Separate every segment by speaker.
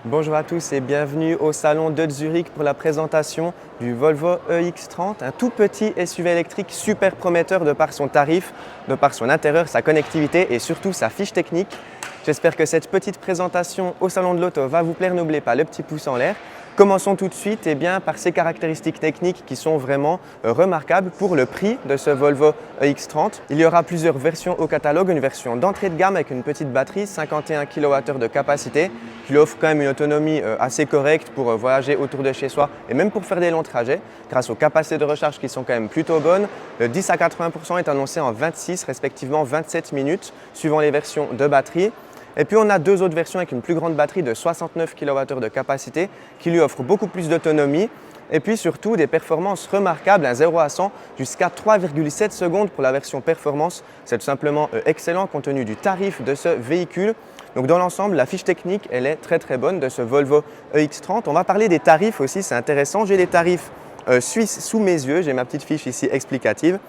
Speaker 1: Bonjour à tous et bienvenue au salon de Zurich pour la présentation du Volvo EX30, un tout petit SUV électrique super prometteur de par son tarif, de par son intérieur, sa connectivité et surtout sa fiche technique. J'espère que cette petite présentation au salon de l'auto va vous plaire, n'oubliez pas le petit pouce en l'air. Commençons tout de suite par ces caractéristiques techniques qui sont vraiment remarquables pour le prix de ce Volvo EX30. Il y aura plusieurs versions au catalogue, une version d'entrée de gamme avec une petite batterie, 51 kWh de capacité, qui lui offre quand même une autonomie assez correcte pour voyager autour de chez soi et même pour faire des longs trajets, grâce aux capacités de recharge qui sont quand même plutôt bonnes. Le 10 à 80% est annoncé en 26, respectivement 27 minutes, suivant les versions de batterie. Et puis on a deux autres versions avec une plus grande batterie de 69 kWh de capacité qui lui offre beaucoup plus d'autonomie et puis surtout des performances remarquables, un 0 à 100 jusqu'à 3,7 secondes pour la version performance. C'est tout simplement excellent compte tenu du tarif de ce véhicule. Donc dans l'ensemble, la fiche technique, elle est très bonne de ce Volvo EX30. On va parler des tarifs aussi, c'est intéressant. J'ai les tarifs suisses sous mes yeux, j'ai ma petite fiche ici explicative.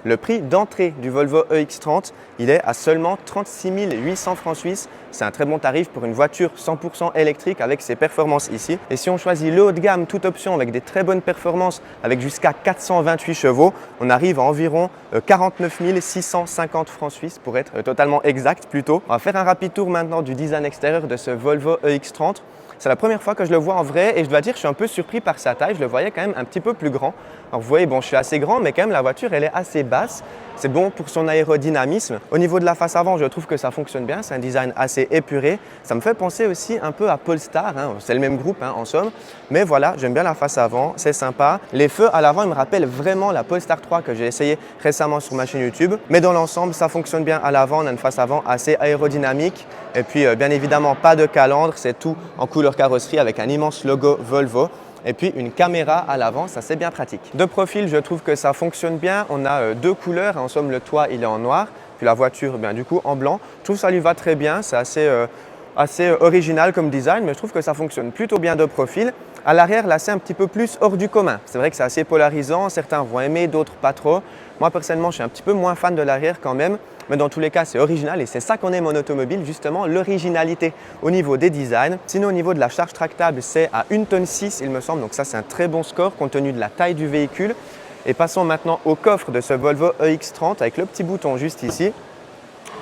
Speaker 1: Le prix d'entrée du Volvo EX30, il est à seulement 36 800 francs suisses. C'est un très bon tarif pour une voiture 100% électrique avec ses performances ici. Et si on choisit le haut de gamme, toute option avec des très bonnes performances, avec jusqu'à 428 chevaux, on arrive à environ 49 650 francs suisses pour être totalement exact plutôt. On va faire un rapide tour maintenant du design extérieur de ce Volvo EX30. C'est la première fois que je le vois en vrai et je dois dire que je suis un peu surpris par sa taille. Je le voyais quand même un petit peu plus grand. Alors vous voyez, bon, je suis assez grand, mais quand même la voiture, elle est assez basse. C'est bon pour son aérodynamisme. Au niveau de la face avant, je trouve que ça fonctionne bien. C'est un design assez épuré. Ça me fait penser aussi un peu à Polestar. C'est le même groupe en somme. Mais voilà, j'aime bien la face avant. C'est sympa. Les feux à l'avant, ils me rappellent vraiment la Polestar 3 que j'ai essayé récemment sur ma chaîne YouTube. Mais dans l'ensemble, ça fonctionne bien à l'avant. On a une face avant assez aérodynamique. Et puis, bien évidemment, pas de calandre. C'est tout en couleur carrosserie avec un immense logo Volvo. Et puis une caméra à l'avant, ça c'est bien pratique. De profil, je trouve que ça fonctionne bien. On a deux couleurs, en somme le toit il est en noir, puis la voiture du coup en blanc. Je trouve que ça lui va très bien, c'est assez original comme design, mais je trouve que ça fonctionne plutôt bien de profil. À l'arrière, là, c'est un petit peu plus hors du commun. C'est vrai que c'est assez polarisant, certains vont aimer, d'autres pas trop. Moi, personnellement, je suis un petit peu moins fan de l'arrière quand même, mais dans tous les cas, c'est original et c'est ça qu'on aime en automobile, justement, l'originalité au niveau des designs. Sinon, au niveau de la charge tractable, c'est à 1,6 tonne, il me semble, donc ça, c'est un très bon score compte tenu de la taille du véhicule. Et passons maintenant au coffre de ce Volvo EX30 avec le petit bouton juste ici.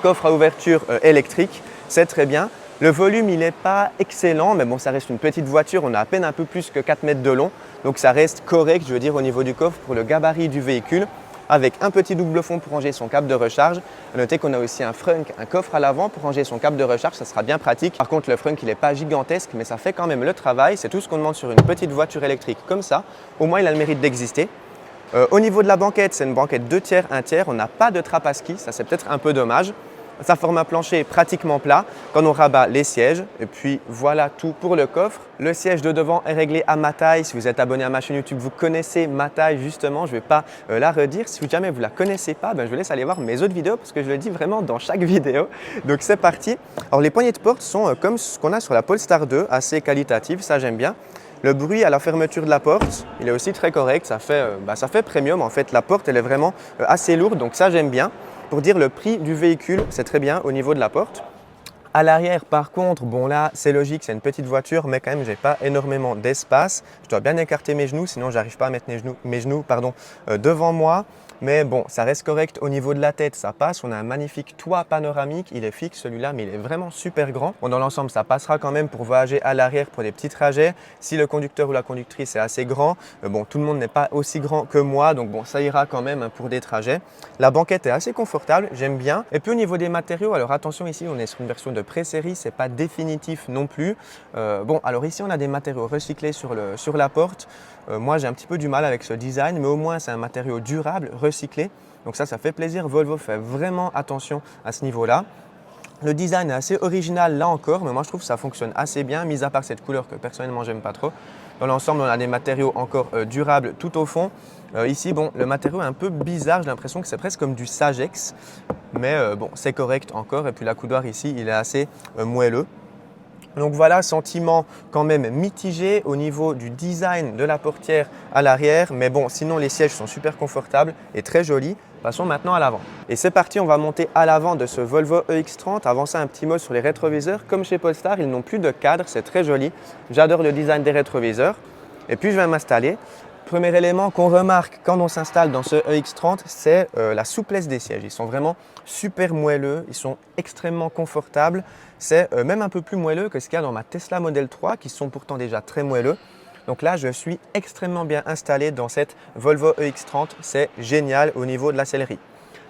Speaker 1: Coffre à ouverture électrique, c'est très bien. Le volume, il n'est pas excellent, mais bon, ça reste une petite voiture. On a à peine un peu plus que 4 mètres de long. Donc ça reste correct, je veux dire, au niveau du coffre pour le gabarit du véhicule. Avec un petit double fond pour ranger son câble de recharge. À noter qu'on a aussi un frunk, un coffre à l'avant pour ranger son câble de recharge, ça sera bien pratique. Par contre, le frunk, il n'est pas gigantesque, mais ça fait quand même le travail. C'est tout ce qu'on demande sur une petite voiture électrique comme ça. Au moins, il a le mérite d'exister. Au niveau de la banquette, c'est une banquette 2 tiers, 1 tiers. On n'a pas de trappe à ski, ça c'est peut-être un peu dommage. Ça forme un plancher pratiquement plat quand on rabat les sièges. Et puis voilà tout pour le coffre. Le siège de devant est réglé à ma taille. Si vous êtes abonné à ma chaîne YouTube, vous connaissez ma taille justement. Je ne vais pas la redire. Si jamais vous ne la connaissez pas, je vous laisse aller voir mes autres vidéos parce que je le dis vraiment dans chaque vidéo. Donc c'est parti. Alors les poignées de porte sont comme ce qu'on a sur la Polestar 2, assez qualitatives, ça j'aime bien. Le bruit à la fermeture de la porte, il est aussi très correct. Ça fait premium en fait. La porte, elle est vraiment assez lourde, donc ça j'aime bien. Pour dire le prix du véhicule, c'est très bien au niveau de la porte. À l'arrière, par contre, bon là, c'est logique, c'est une petite voiture, mais quand même, j'ai pas énormément d'espace. Je dois bien écarter mes genoux, sinon j'arrive pas à mettre mes genoux devant moi. Mais bon, ça reste correct au niveau de la tête, ça passe. On a un magnifique toit panoramique, il est fixe celui-là, mais il est vraiment super grand. Bon, dans l'ensemble, ça passera quand même pour voyager à l'arrière pour des petits trajets. Si le conducteur ou la conductrice est assez grand, bon, tout le monde n'est pas aussi grand que moi, donc bon, ça ira quand même pour des trajets. La banquette est assez confortable, j'aime bien. Et puis au niveau des matériaux, alors attention ici, on est sur une version de pré-série, c'est pas définitif non plus. Bon, alors ici, on a des matériaux recyclés sur la porte. Moi, j'ai un petit peu du mal avec ce design, mais au moins, c'est un matériau durable, recyclé. Donc ça fait plaisir. Volvo fait vraiment attention à ce niveau-là. Le design est assez original là encore, mais moi je trouve que ça fonctionne assez bien, mis à part cette couleur que personnellement j'aime pas trop. Dans l'ensemble, on a des matériaux encore durables tout au fond. Ici, bon, le matériau est un peu bizarre, j'ai l'impression que c'est presque comme du Sagex, mais bon, c'est correct encore. Et puis la coudoir ici, il est assez moelleux. Donc voilà, sentiment quand même mitigé au niveau du design de la portière à l'arrière. Mais bon, sinon les sièges sont super confortables et très jolis. Passons maintenant à l'avant. Et c'est parti, on va monter à l'avant de ce Volvo EX30. Avancer un petit mot sur les rétroviseurs. Comme chez Polestar, ils n'ont plus de cadre, c'est très joli. J'adore le design des rétroviseurs. Et puis je vais m'installer. Premier élément qu'on remarque quand on s'installe dans ce EX30, c'est la souplesse des sièges. Ils sont vraiment super moelleux, ils sont extrêmement confortables. C'est même un peu plus moelleux que ce qu'il y a dans ma Tesla Model 3 qui sont pourtant déjà très moelleux. Donc là, je suis extrêmement bien installé dans cette Volvo EX30. C'est génial au niveau de la sellerie.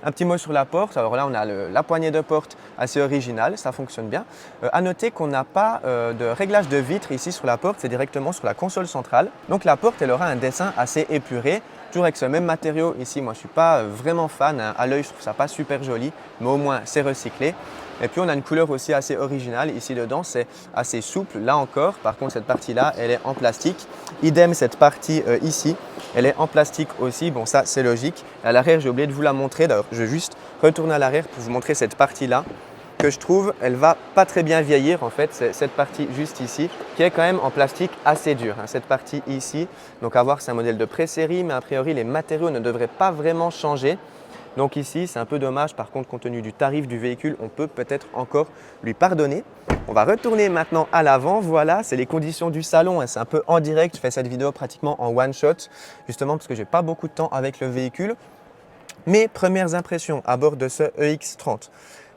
Speaker 1: Un petit mot sur la porte. Alors là, on a la poignée de porte assez originale, ça fonctionne bien. À noter qu'on n'a pas de réglage de vitre ici sur la porte, c'est directement sur la console centrale. Donc la porte, elle aura un dessin assez épuré, toujours avec ce même matériau ici. Moi, je ne suis pas vraiment fan, hein. À l'œil, je trouve ça pas super joli, mais au moins, c'est recyclé. Et puis, on a une couleur aussi assez originale. Ici dedans, c'est assez souple. Là encore, par contre, cette partie-là, elle est en plastique. Idem, cette partie ici, elle est en plastique aussi. Bon, ça, c'est logique. À l'arrière, j'ai oublié de vous la montrer. D'ailleurs, je vais juste retourner à l'arrière pour vous montrer cette partie-là que je trouve, elle va pas très bien vieillir en fait. C'est cette partie juste ici qui est quand même en plastique assez dur, hein, cette partie ici. Donc à voir, c'est un modèle de pré-série, mais a priori, les matériaux ne devraient pas vraiment changer. Donc ici, c'est un peu dommage. Par contre, compte tenu du tarif du véhicule, on peut peut-être encore lui pardonner. On va retourner maintenant à l'avant. Voilà, c'est les conditions du salon. C'est un peu en direct. Je fais cette vidéo pratiquement en one shot, justement parce que j'ai pas beaucoup de temps avec le véhicule. Mes premières impressions à bord de ce EX30.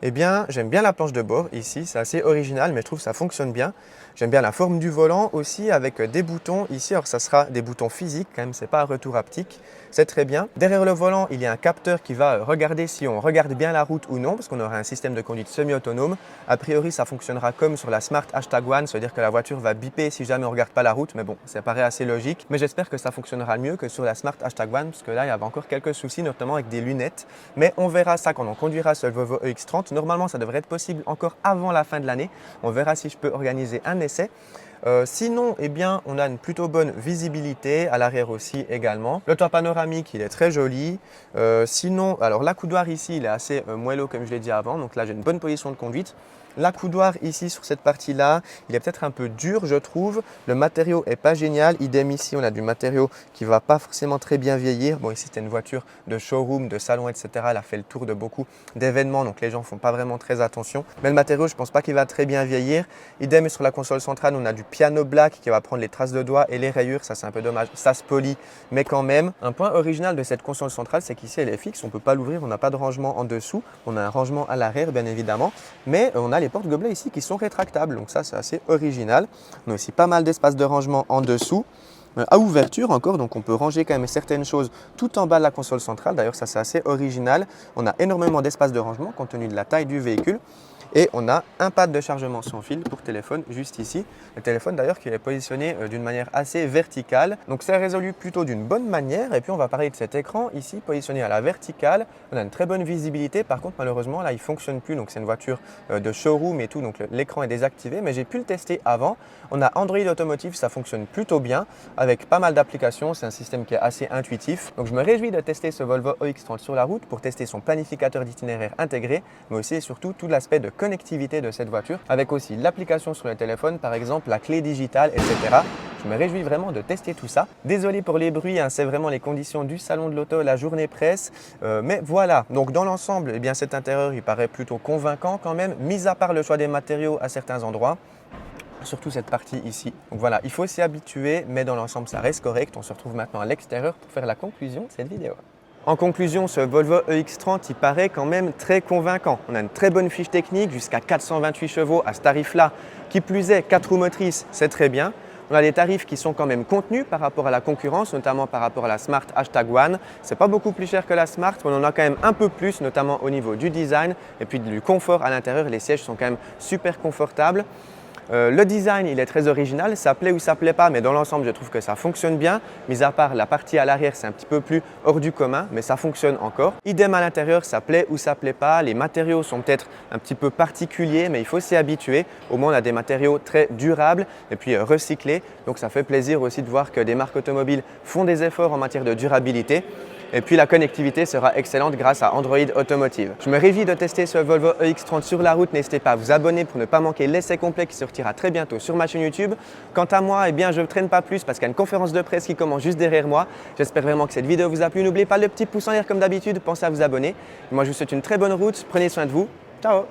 Speaker 1: Eh bien, j'aime bien la planche de bord ici. C'est assez original, mais je trouve que ça fonctionne bien. J'aime bien la forme du volant aussi avec des boutons ici. Alors, ça sera des boutons physiques quand même, ce n'est pas un retour haptique. C'est très bien. Derrière le volant, il y a un capteur qui va regarder si on regarde bien la route ou non, parce qu'on aura un système de conduite semi-autonome. A priori, ça fonctionnera comme sur la Smart #1, c'est-à-dire que la voiture va biper si jamais on ne regarde pas la route. Mais bon, ça paraît assez logique. Mais j'espère que ça fonctionnera mieux que sur la Smart #1, parce que là, il y avait encore quelques soucis, notamment avec des lunettes. Mais on verra ça quand on conduira ce Volvo EX30. Normalement, ça devrait être possible encore avant la fin de l'année. On verra si je peux organiser un essai. Sinon, eh bien, on a une plutôt bonne visibilité, à l'arrière aussi également. Le toit panoramique, il est très joli. Sinon, alors l'accoudoir ici, il est assez moelleux comme je l'ai dit avant. Donc là, j'ai une bonne position de conduite. L'accoudoir ici sur cette partie-là, il est peut-être un peu dur, je trouve. Le matériau n'est pas génial. Idem ici, on a du matériau qui ne va pas forcément très bien vieillir. Bon, ici, c'était une voiture de showroom, de salon, etc. Elle a fait le tour de beaucoup d'événements, donc les gens ne font pas vraiment très attention. Mais le matériau, je ne pense pas qu'il va très bien vieillir. Idem sur la console centrale, on a du piano black qui va prendre les traces de doigts et les rayures. Ça, c'est un peu dommage. Ça se polit, mais quand même. Un point original de cette console centrale, c'est qu'ici, elle est fixe. On ne peut pas l'ouvrir. On n'a pas de rangement en dessous. On a un rangement à l'arrière, bien évidemment. Mais on a les portes gobelets ici qui sont rétractables, donc ça c'est assez original. On a aussi pas mal d'espace de rangement en dessous, à ouverture encore, donc on peut ranger quand même certaines choses tout en bas de la console centrale. D'ailleurs ça c'est assez original, on a énormément d'espace de rangement compte tenu de la taille du véhicule. Et on a un pad de chargement sans fil pour téléphone juste ici. Le téléphone d'ailleurs qui est positionné d'une manière assez verticale. Donc c'est résolu plutôt d'une bonne manière. Et puis on va parler de cet écran ici positionné à la verticale. On a une très bonne visibilité. Par contre malheureusement là il ne fonctionne plus. Donc c'est une voiture de showroom et tout. Donc l'écran est désactivé. Mais j'ai pu le tester avant. On a Android Automotive, ça fonctionne plutôt bien avec pas mal d'applications. C'est un système qui est assez intuitif. Donc je me réjouis de tester ce Volvo EX30 sur la route pour tester son planificateur d'itinéraire intégré. Mais aussi et surtout tout l'aspect de connectivité de cette voiture avec aussi l'application sur le téléphone, par exemple la clé digitale, etc. Je me réjouis vraiment de tester tout ça. Désolé pour les bruits, hein, c'est vraiment les conditions du salon de l'auto, la journée presse. Mais voilà, donc dans l'ensemble, eh bien, cet intérieur il paraît plutôt convaincant quand même, mis à part le choix des matériaux à certains endroits. Surtout cette partie ici. Donc voilà, il faut s'y habituer, mais dans l'ensemble ça reste correct. On se retrouve maintenant à l'extérieur pour faire la conclusion de cette vidéo. En conclusion, ce Volvo EX30, il paraît quand même très convaincant. On a une très bonne fiche technique, jusqu'à 428 chevaux à ce tarif-là. Qui plus est, 4 roues motrices, c'est très bien. On a des tarifs qui sont quand même contenus par rapport à la concurrence, notamment par rapport à la Smart #1. C'est pas beaucoup plus cher que la Smart, mais on en a quand même un peu plus, notamment au niveau du design et puis du confort à l'intérieur. Les sièges sont quand même super confortables. Le design, il est très original, ça plaît ou ça plaît pas, mais dans l'ensemble, je trouve que ça fonctionne bien. Mis à part la partie à l'arrière, c'est un petit peu plus hors du commun, mais ça fonctionne encore. Idem à l'intérieur, ça plaît ou ça plaît pas. Les matériaux sont peut-être un petit peu particuliers, mais il faut s'y habituer. Au moins, on a des matériaux très durables et puis recyclés. Donc, ça fait plaisir aussi de voir que des marques automobiles font des efforts en matière de durabilité. Et puis la connectivité sera excellente grâce à Android Automotive. Je me réjouis de tester ce Volvo EX30 sur la route. N'hésitez pas à vous abonner pour ne pas manquer l'essai complet qui sortira très bientôt sur ma chaîne YouTube. Quant à moi, je ne traîne pas plus parce qu'il y a une conférence de presse qui commence juste derrière moi. J'espère vraiment que cette vidéo vous a plu. N'oubliez pas le petit pouce en l'air comme d'habitude. Pensez à vous abonner. Moi, je vous souhaite une très bonne route. Prenez soin de vous. Ciao!